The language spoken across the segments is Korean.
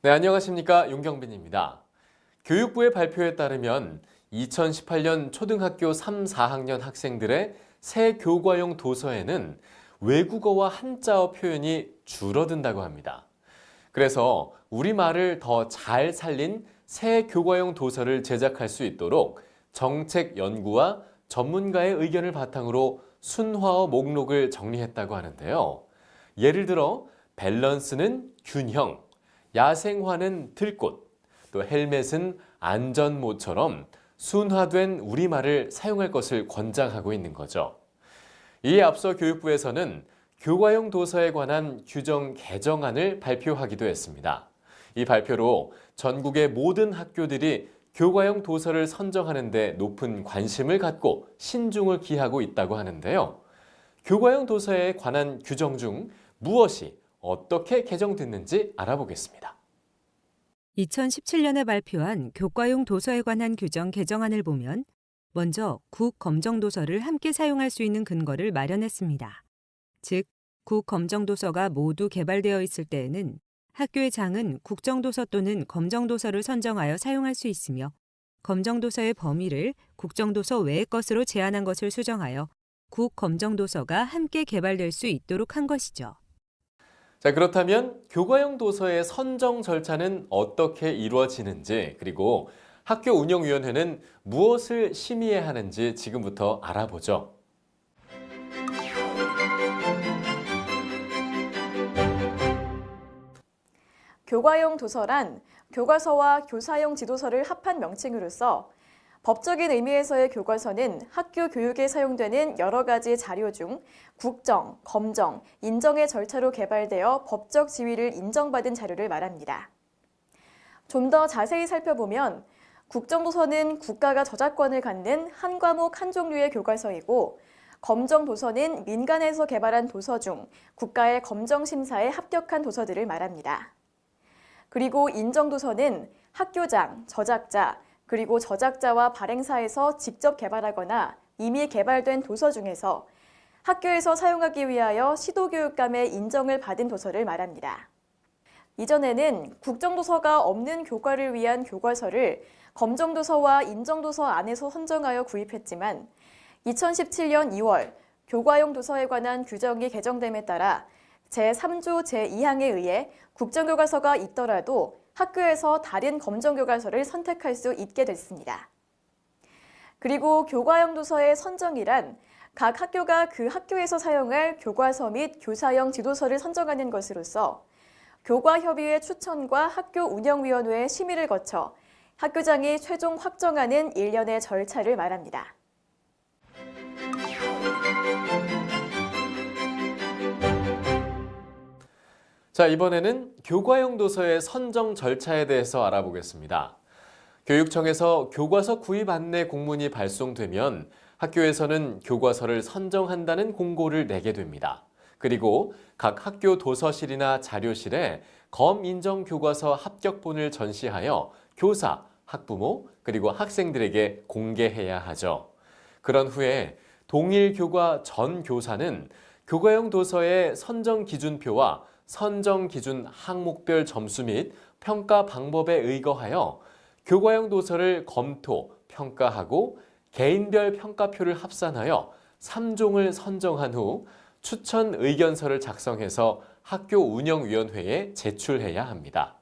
네, 안녕하십니까. 윤경빈입니다. 교육부의 발표에 따르면 2018년 초등학교 3, 4학년 학생들의 새 교과용 도서에는 외국어와 한자어 표현이 줄어든다고 합니다. 그래서 우리말을 더 잘 살린 새 교과용 도서를 제작할 수 있도록 정책 연구와 전문가의 의견을 바탕으로 순화어 목록을 정리했다고 하는데요. 예를 들어 밸런스는 균형, 야생화는 들꽃, 또 헬멧은 안전모처럼 순화된 우리말을 사용할 것을 권장하고 있는 거죠. 이에 앞서 교육부에서는 교과용 도서에 관한 규정 개정안을 발표하기도 했습니다. 이 발표로 전국의 모든 학교들이 교과용 도서를 선정하는 데 높은 관심을 갖고 신중을 기하고 있다고 하는데요. 교과용 도서에 관한 규정 중 무엇이 어떻게 개정됐는지 알아보겠습니다. 2017년에 발표한 교과용 도서에 관한 규정 개정안을 보면 먼저 국검정도서를 함께 사용할 수 있는 근거를 마련했습니다. 즉, 국검정도서가 모두 개발되어 있을 때에는 학교의 장은 국정도서 또는 검정도서를 선정하여 사용할 수 있으며 검정도서의 범위를 국정도서 외의 것으로 제한한 것을 수정하여 국검정도서가 함께 개발될 수 있도록 한 것이죠. 자, 그렇다면 교과용 도서의 선정 절차는 어떻게 이루어지는지, 그리고 학교 운영위원회는 무엇을 심의해야 하는지 지금부터 알아보죠. 교과용 도서란 교과서와 교사용 지도서를 합한 명칭으로서 법적인 의미에서의 교과서는 학교 교육에 사용되는 여러 가지 자료 중 국정, 검정, 인정의 절차로 개발되어 법적 지위를 인정받은 자료를 말합니다. 좀 더 자세히 살펴보면 국정도서는 국가가 저작권을 갖는 한 과목 한 종류의 교과서이고 검정도서는 민간에서 개발한 도서 중 국가의 검정심사에 합격한 도서들을 말합니다. 그리고 인정도서는 학교장, 저작자, 그리고 저작자와 발행사에서 직접 개발하거나 이미 개발된 도서 중에서 학교에서 사용하기 위하여 시도교육감의 인정을 받은 도서를 말합니다. 이전에는 국정도서가 없는 교과를 위한 교과서를 검정도서와 인정도서 안에서 선정하여 구입했지만 2017년 2월 교과용 도서에 관한 규정이 개정됨에 따라 제3조 제2항에 의해 국정교과서가 있더라도 학교에서 다른 검정교과서를 선택할 수 있게 됐습니다. 그리고 교과용 도서의 선정이란 각 학교가 그 학교에서 사용할 교과서 및 교사용 지도서를 선정하는 것으로서 교과협의회 추천과 학교 운영위원회의 심의를 거쳐 학교장이 최종 확정하는 일련의 절차를 말합니다. 자, 이번에는 교과용 도서의 선정 절차에 대해서 알아보겠습니다. 교육청에서 교과서 구입 안내 공문이 발송되면 학교에서는 교과서를 선정한다는 공고를 내게 됩니다. 그리고 각 학교 도서실이나 자료실에 검인정 교과서 합격본을 전시하여 교사, 학부모, 그리고 학생들에게 공개해야 하죠. 그런 후에 동일 교과 전 교사는 교과용 도서의 선정 기준표와 선정 기준 항목별 점수 및 평가 방법에 의거하여 교과용 도서를 검토, 평가하고 개인별 평가표를 합산하여 3종을 선정한 후 추천 의견서를 작성해서 학교 운영위원회에 제출해야 합니다.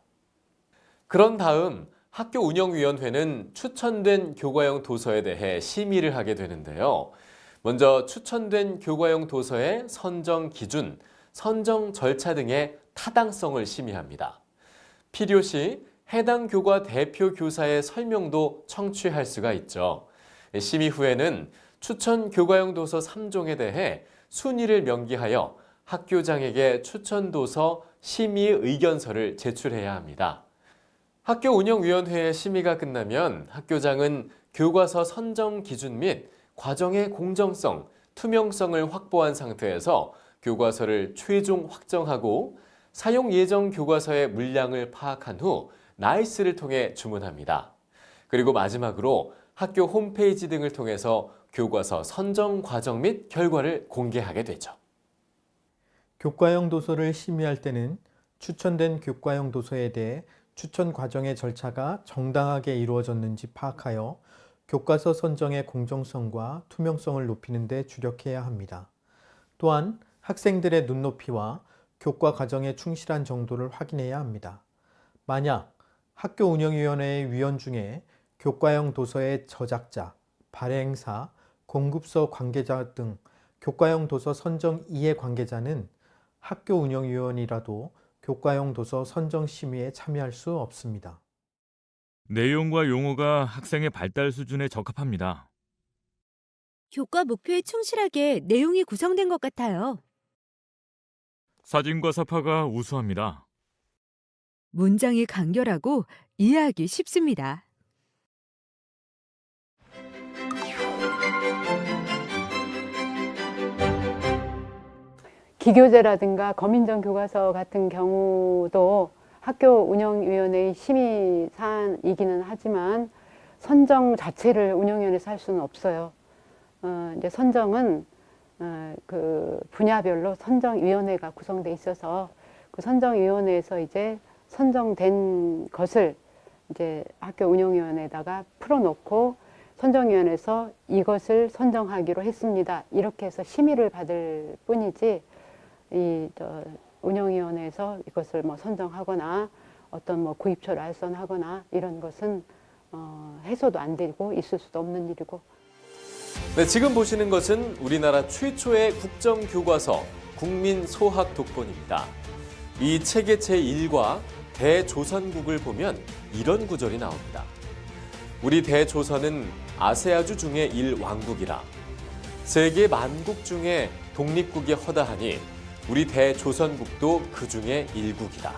그런 다음 학교 운영위원회는 추천된 교과용 도서에 대해 심의를 하게 되는데요. 먼저 추천된 교과용 도서의 선정 기준, 선정 절차 등의 타당성을 심의합니다. 필요시 해당 교과 대표 교사의 설명도 청취할 수가 있죠. 심의 후에는 추천 교과용 도서 3종에 대해 순위를 명기하여 학교장에게 추천 도서 심의 의견서를 제출해야 합니다. 학교 운영위원회의 심의가 끝나면 학교장은 교과서 선정 기준 및 과정의 공정성, 투명성을 확보한 상태에서 교과서를 최종 확정하고 사용 예정 교과서의 물량을 파악한 후 나이스를 통해 주문합니다. 그리고 마지막으로 학교 홈페이지 등을 통해서 교과서 선정 과정 및 결과를 공개하게 되죠. 교과용 도서를 심의할 때는 추천된 교과용 도서에 대해 추천 과정의 절차가 정당하게 이루어졌는지 파악하여 교과서 선정의 공정성과 투명성을 높이는 데 주력해야 합니다. 또한 학생들의 눈높이와 교과 과정에 충실한 정도를 확인해야 합니다. 만약 학교 운영위원회의 위원 중에 교과형 도서의 저작자, 발행사, 공급서 관계자 등 교과형 도서 선정 이해 관계자는 학교 운영위원이라도 교과형 도서 선정 심의에 참여할 수 없습니다. 내용과 용어가 학생의 발달 수준에 적합합니다. 교과 목표에 충실하게 내용이 구성된 것 같아요. 사진과 사파가 우수합니다. 문장이 간결하고 이해하기 쉽습니다. 기교재라든가 검인정 교과서 같은 경우도 학교 운영위원회의 심의 사안이기는 하지만 선정 자체를 운영위원회에서 할 수는 없어요. 이제 선정은 그 분야별로 선정위원회가 구성돼 있어서 그 선정위원회에서 이제 선정된 것을 이제 학교 운영위원회에다가 풀어놓고 선정위원회에서 이것을 선정하기로 했습니다. 이렇게 해서 심의를 받을 뿐이지 운영위원회에서 이것을 뭐 선정하거나 어떤 뭐 구입처를 알선하거나 이런 것은 해소도 안 되고 있을 수도 없는 일이고. 네, 지금 보시는 것은 우리나라 최초의 국정교과서 국민소학 독본입니다. 이 책의 제1과 대조선국을 보면 이런 구절이 나옵니다. 우리 대조선은 아세아주 중에 1왕국이라. 세계 만국 중에 독립국이 허다하니 우리 대조선국도 그 중에 일국이다.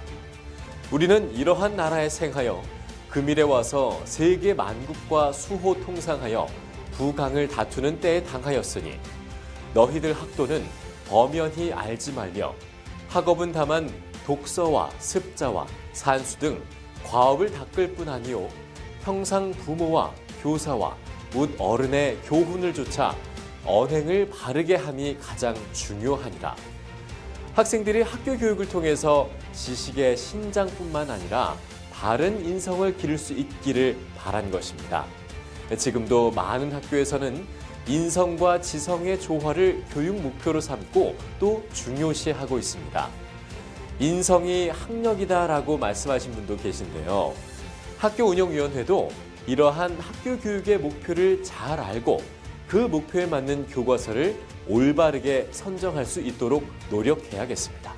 우리는 이러한 나라에 생하여 금일에 와서 세계 만국과 수호 통상하여 부강을 다투는 때에 당하였으니 너희들 학도는 엄연히 알지 말며 학업은 다만 독서와 습자와 산수 등 과업을 닦을 뿐 아니요 평상 부모와 교사와 묻 어른의 교훈을 조차 언행을 바르게 함이 가장 중요하니라. 학생들이 학교 교육을 통해서 지식의 신장뿐만 아니라 바른 인성을 기를 수 있기를 바란 것입니다. 지금도 많은 학교에서는 인성과 지성의 조화를 교육 목표로 삼고 또 중요시하고 있습니다. 인성이 학력이다라고 말씀하신 분도 계신데요. 학교 운영위원회도 이러한 학교 교육의 목표를 잘 알고 그 목표에 맞는 교과서를 올바르게 선정할 수 있도록 노력해야겠습니다.